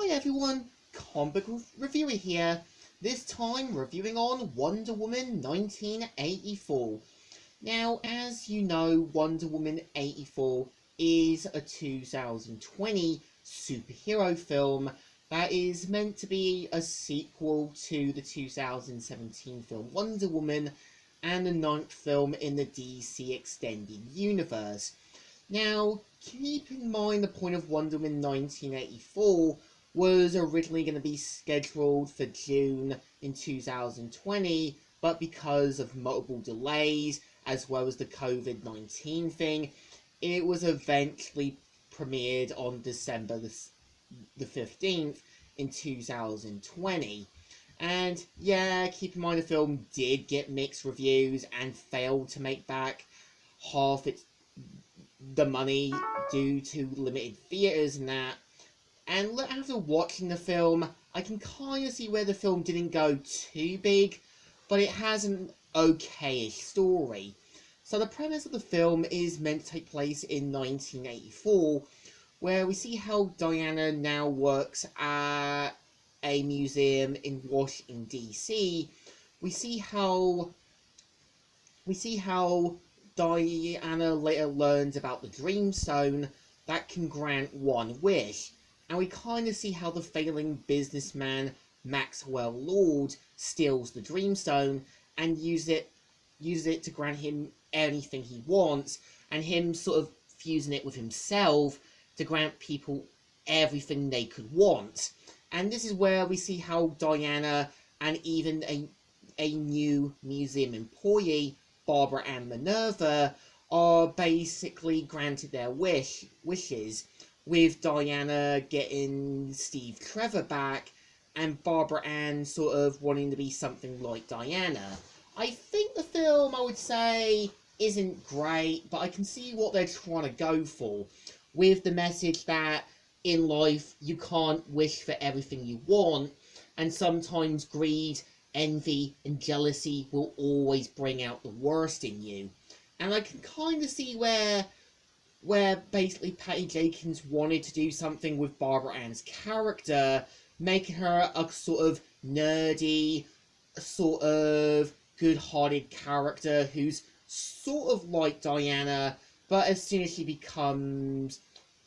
Hi everyone, Comic Book Reviewer here, this time reviewing on Wonder Woman 1984. Now, as you know, Wonder Woman 84 is a 2020 superhero film that is meant to be a sequel to the 2017 film Wonder Woman and the ninth film in the DC Extended Universe. Now, keep in mind the point of Wonder Woman 1984 was originally going to be scheduled for June in 2020, but because of multiple delays, as well as the COVID-19 thing, it was eventually premiered on December the 15th in 2020. And yeah, keep in mind the film did get mixed reviews and failed to make back half the money due to limited theaters and that. And after watching the film, I can kind of see where the film didn't go too big, but it has an okay-ish story. So the premise of the film is meant to take place in 1984, where we see how Diana now works at a museum in Washington, D.C. We see how Diana later learns about the Dreamstone that can grant one wish, and we kind of see how the failing businessman Maxwell Lord steals the Dreamstone and uses it to grant him anything he wants, and him sort of fusing it with himself to grant people everything they could want. And this is where we see how Diana and even a new museum employee, Barbara Ann Minerva, are basically granted their wishes, with Diana getting Steve Trevor back and Barbara Ann sort of wanting to be something like Diana. I think the film, I would say, isn't great, but I can see what they're trying to go for, with the message that in life you can't wish for everything you want, and sometimes greed, envy, and jealousy will always bring out the worst in you. And I can kind of see where basically Patty Jenkins wanted to do something with Barbara Ann's character, making her a sort of nerdy, sort of good-hearted character who's sort of like Diana, but as soon as she becomes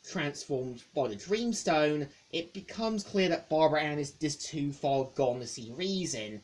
transformed by the Dreamstone, it becomes clear that Barbara Ann is just too far gone to see reason.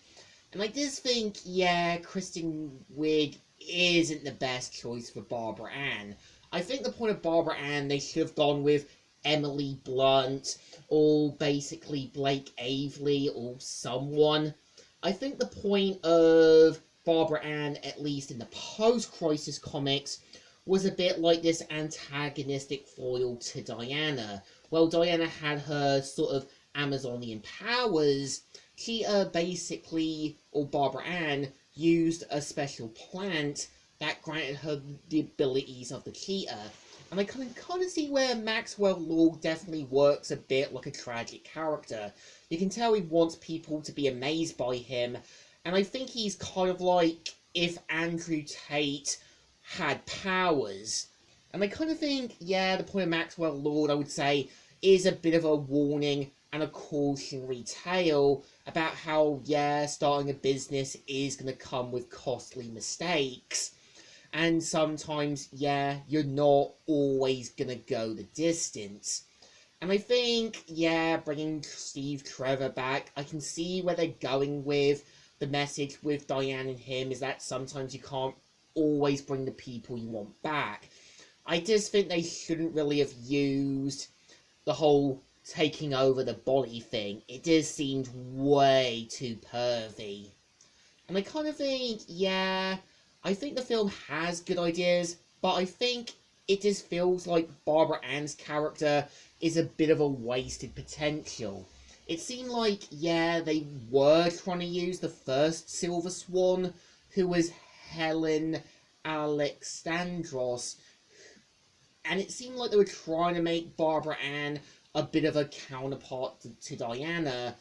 And I just think, yeah, Kristen Wiig isn't the best choice for Barbara Ann. I think the point of Barbara Ann, they should have gone with Emily Blunt, or basically Blake Avely, or someone. I think the point of Barbara Ann, at least in the post-Crisis comics, was a bit like this antagonistic foil to Diana. Well, Diana had her sort of Amazonian powers. She basically, or Barbara Ann, used a special plant that granted her the abilities of the cheetah. And I can kind of see where Maxwell Lord definitely works a bit like a tragic character. You can tell he wants people to be amazed by him, and I think he's kind of like if Andrew Tate had powers. And I kind of think, yeah, the point of Maxwell Lord, I would say, is a bit of a warning and a cautionary tale about how, yeah, starting a business is going to come with costly mistakes. And sometimes, yeah, you're not always going to go the distance. And I think, yeah, bringing Steve Trevor back, I can see where they're going with the message with Diane and him, is that sometimes you can't always bring the people you want back. I just think they shouldn't really have used the whole taking over the body thing. It just seemed way too pervy. And I kind of think, yeah, I think the film has good ideas, but I think it just feels like Barbara Ann's character is a bit of a wasted potential. It seemed like, yeah, they were trying to use the first Silver Swan, who was Helen Alexandros, and it seemed like they were trying to make Barbara Ann a bit of a counterpart to Diana,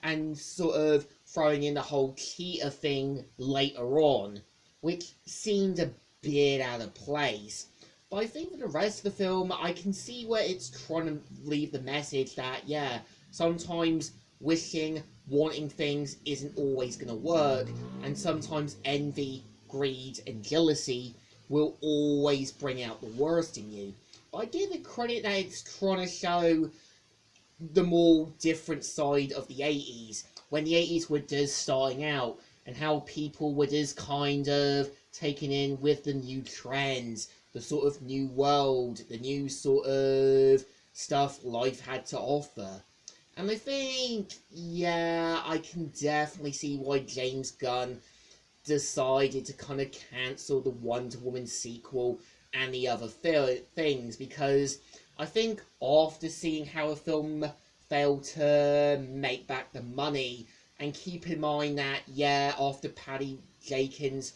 and sort of throwing in the whole cheetah thing later on, which seemed a bit out of place. But I think for the rest of the film, I can see where it's trying to leave the message that, yeah, sometimes wishing, wanting things isn't always going to work, and sometimes envy, greed, and jealousy will always bring out the worst in you. But I give it credit that it's trying to show the more different side of the 80s, when the 80s were just starting out, and how people were just kind of taken in with the new trends, the sort of new world, the new sort of stuff life had to offer. And I think, yeah, I can definitely see why James Gunn decided to kind of cancel the Wonder Woman sequel and the other things, because I think after seeing how a film failed to make back the money, and keep in mind that, yeah, after Patty Jenkins'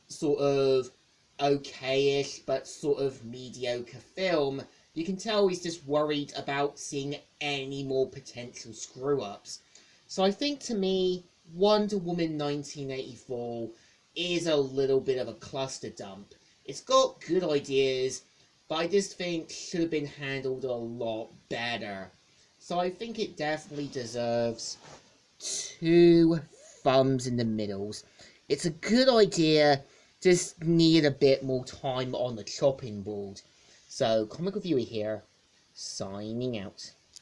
sort of okayish but sort of mediocre film, you can tell he's just worried about seeing any more potential screw-ups. So I think, to me, Wonder Woman 1984 is a little bit of a cluster dump. It's got good ideas, but I just think should have been handled a lot better. So I think it definitely deserves 2 thumbs in the middles. It's a good idea, just need a bit more time on the chopping board. So, Comic Reviewer here, signing out.